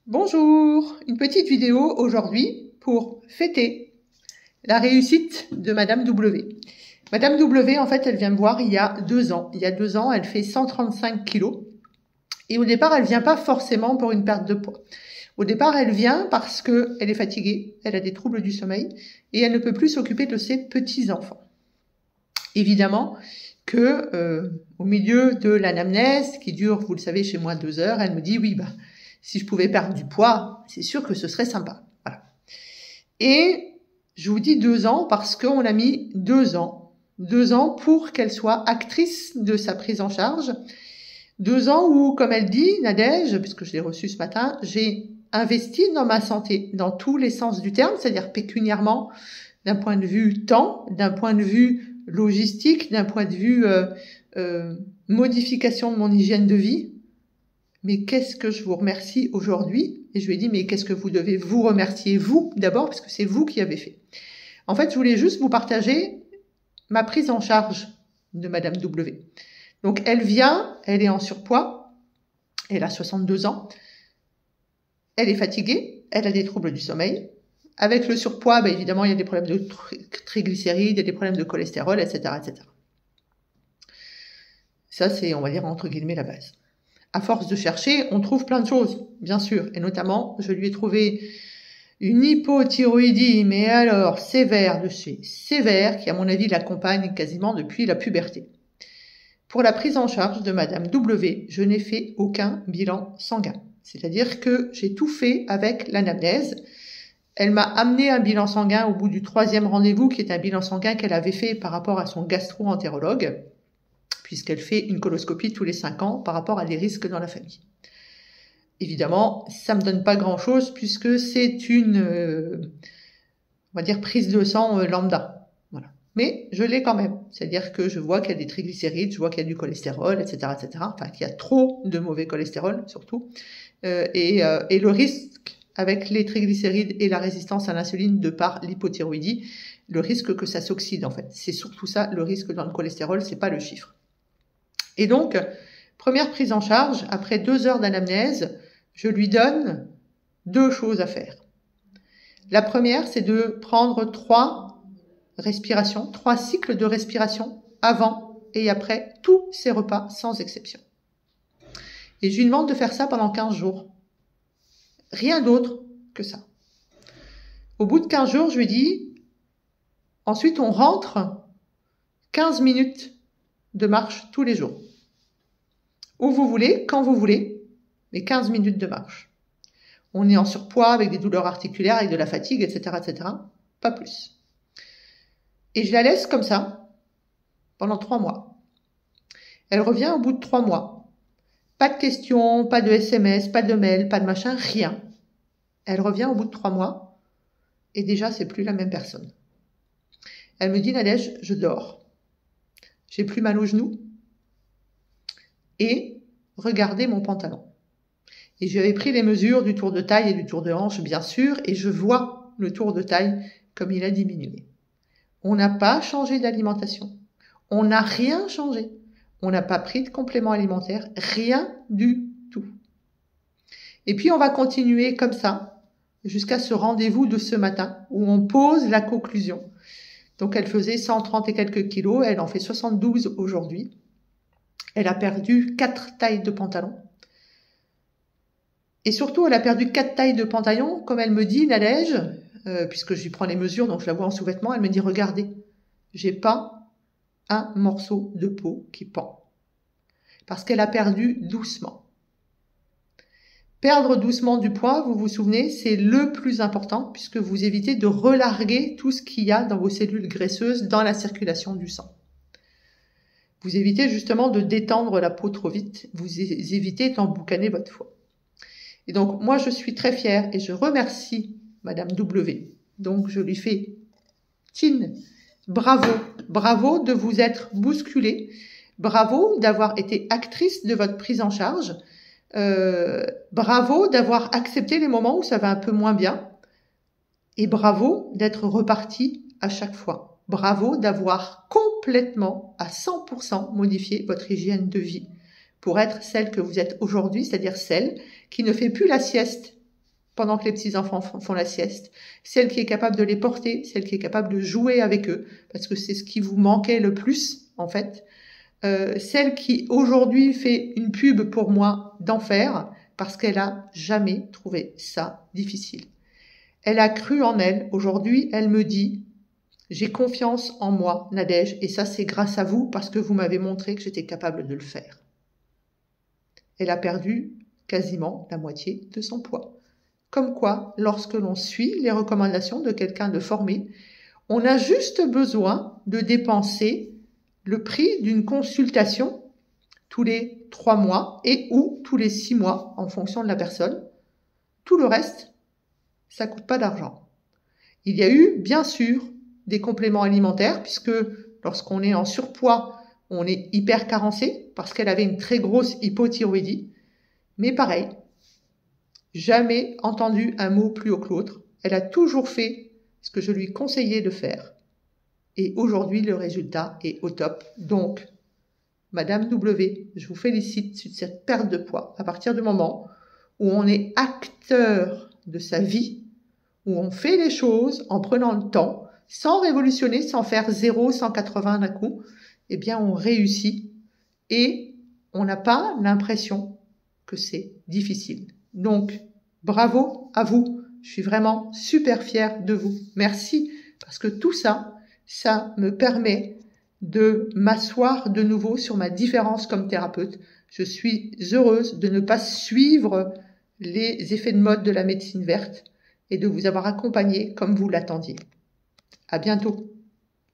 Bonjour, une petite vidéo aujourd'hui pour fêter la réussite de Madame W. Madame W, en fait, elle vient me voir il y a 2 ans. Il y a 2 ans, elle fait 135 kilos. Et au départ, elle vient pas forcément pour une perte de poids. Au départ, elle vient parce qu'elle est fatiguée, elle a des troubles du sommeil et elle ne peut plus s'occuper de ses petits-enfants. Évidemment que au milieu de l'anamnèse, qui dure, vous le savez, chez moi 2 heures, elle me dit oui, si je pouvais perdre du poids, c'est sûr que ce serait sympa. Voilà. Et je vous dis 2 ans parce qu'on a mis 2 ans. 2 ans pour qu'elle soit actrice de sa prise en charge. 2 ans où, comme elle dit, Nadège, puisque je l'ai reçue ce matin, j'ai investi dans ma santé, dans tous les sens du terme, c'est-à-dire pécuniairement, d'un point de vue temps, d'un point de vue logistique, d'un point de vue modification de mon hygiène de vie. Mais qu'est-ce que je vous remercie aujourd'hui? Et je lui ai dit, mais qu'est-ce que vous devez vous remercier, vous, d'abord, parce que c'est vous qui avez fait. En fait, je voulais juste vous partager ma prise en charge de Madame W. Donc, elle vient, elle est en surpoids, elle a 62 ans, elle est fatiguée, elle a des troubles du sommeil. Avec le surpoids, évidemment, il y a des problèmes de triglycérides, il y a des problèmes de cholestérol, etc., etc. Ça, c'est, on va dire, entre guillemets, la base. À force de chercher, on trouve plein de choses, bien sûr. Et notamment, je lui ai trouvé une hypothyroïdie, mais alors sévère de chez sévère, qui à mon avis l'accompagne quasiment depuis la puberté. Pour la prise en charge de Madame W, je n'ai fait aucun bilan sanguin. C'est-à-dire que j'ai tout fait avec l'anamnèse. Elle m'a amené un bilan sanguin au bout du 3e rendez-vous, qui est un bilan sanguin qu'elle avait fait par rapport à son gastro-entérologue, puisqu'elle fait une coloscopie tous les 5 ans par rapport à des risques dans la famille. Évidemment, ça me donne pas grand-chose puisque c'est une, on va dire, prise de sang lambda. Voilà. Mais je l'ai quand même. C'est-à-dire que je vois qu'il y a des triglycérides, je vois qu'il y a du cholestérol, etc., etc. Enfin, qu'il y a trop de mauvais cholestérol, surtout. Et le risque avec les triglycérides et la résistance à l'insuline de par l'hypothyroïdie, le risque que ça s'oxyde, en fait. C'est surtout ça, le risque dans le cholestérol, c'est pas le chiffre. Et donc, première prise en charge, après 2 heures d'anamnèse, je lui donne 2 choses à faire. La première, c'est de prendre 3 respirations, 3 cycles de respiration avant et après tous ses repas, sans exception. Et je lui demande de faire ça pendant 15 jours. Rien d'autre que ça. Au bout de 15 jours, je lui dis, ensuite on rentre 15 minutes de marche tous les jours. Où vous voulez, quand vous voulez, mais 15 minutes de marche. On est en surpoids, avec des douleurs articulaires, avec de la fatigue, etc., etc. Pas plus. Et je la laisse comme ça, pendant 3 mois. Elle revient au bout de 3 mois. Pas de questions, pas de SMS, pas de mail, pas de machin, rien. Elle revient au bout de 3 mois, et déjà, c'est plus la même personne. Elle me dit, Nadège, je dors. J'ai plus mal aux genoux. Et regardez mon pantalon. Et j'avais pris les mesures du tour de taille et du tour de hanche, bien sûr, et je vois le tour de taille comme il a diminué. On n'a pas changé d'alimentation. On n'a rien changé. On n'a pas pris de complément alimentaire, rien du tout. Et puis on va continuer comme ça, jusqu'à ce rendez-vous de ce matin, où on pose la conclusion. Donc elle faisait 130 et quelques kilos, elle en fait 72 aujourd'hui. Elle a perdu 4 tailles de pantalon. Et surtout, elle a perdu 4 tailles de pantalon, comme elle me dit, Nadège, puisque je lui prends les mesures, donc je la vois en sous-vêtements, elle me dit, regardez, j'ai pas un morceau de peau qui pend. Parce qu'elle a perdu doucement. Perdre doucement du poids, vous vous souvenez, c'est le plus important, puisque vous évitez de relarguer tout ce qu'il y a dans vos cellules graisseuses dans la circulation du sang. Vous évitez justement de détendre la peau trop vite, vous évitez d'emboucaner votre foie. Et donc, moi, je suis très fière et je remercie Madame W. Donc, je lui fais Tine, bravo, bravo de vous être bousculée, bravo d'avoir été actrice de votre prise en charge, bravo d'avoir accepté les moments où ça va un peu moins bien et bravo d'être repartie à chaque fois. Bravo d'avoir complètement, à 100% modifié votre hygiène de vie pour être celle que vous êtes aujourd'hui, c'est-à-dire celle qui ne fait plus la sieste pendant que les petits-enfants font la sieste, celle qui est capable de les porter, celle qui est capable de jouer avec eux, parce que c'est ce qui vous manquait le plus, en fait. Celle qui, aujourd'hui, fait une pub pour moi d'enfer, parce qu'elle a jamais trouvé ça difficile. Elle a cru en elle. Aujourd'hui, elle me dit, j'ai confiance en moi, Nadège, et ça, c'est grâce à vous, parce que vous m'avez montré que j'étais capable de le faire. Elle a perdu quasiment la moitié de son poids. Comme quoi, lorsque l'on suit les recommandations de quelqu'un de formé, on a juste besoin de dépenser le prix d'une consultation tous les 3 mois et ou tous les 6 mois en fonction de la personne. Tout le reste, ça coûte pas d'argent. Il y a eu, bien sûr, des compléments alimentaires puisque lorsqu'on est en surpoids, on est hyper carencé parce qu'elle avait une très grosse hypothyroïdie. Mais pareil, jamais entendu un mot plus haut que l'autre. Elle a toujours fait ce que je lui conseillais de faire. Et aujourd'hui, le résultat est au top. Donc, Madame W, je vous félicite sur cette perte de poids. À partir du moment où on est acteur de sa vie, où on fait les choses en prenant le temps, sans révolutionner, sans faire 0, 180 d'un coup, eh bien, on réussit et on n'a pas l'impression que c'est difficile. Donc, bravo à vous. Je suis vraiment super fière de vous. Merci, parce que tout ça, ça me permet de m'asseoir de nouveau sur ma différence comme thérapeute. Je suis heureuse de ne pas suivre les effets de mode de la médecine verte et de vous avoir accompagné comme vous l'attendiez. À bientôt.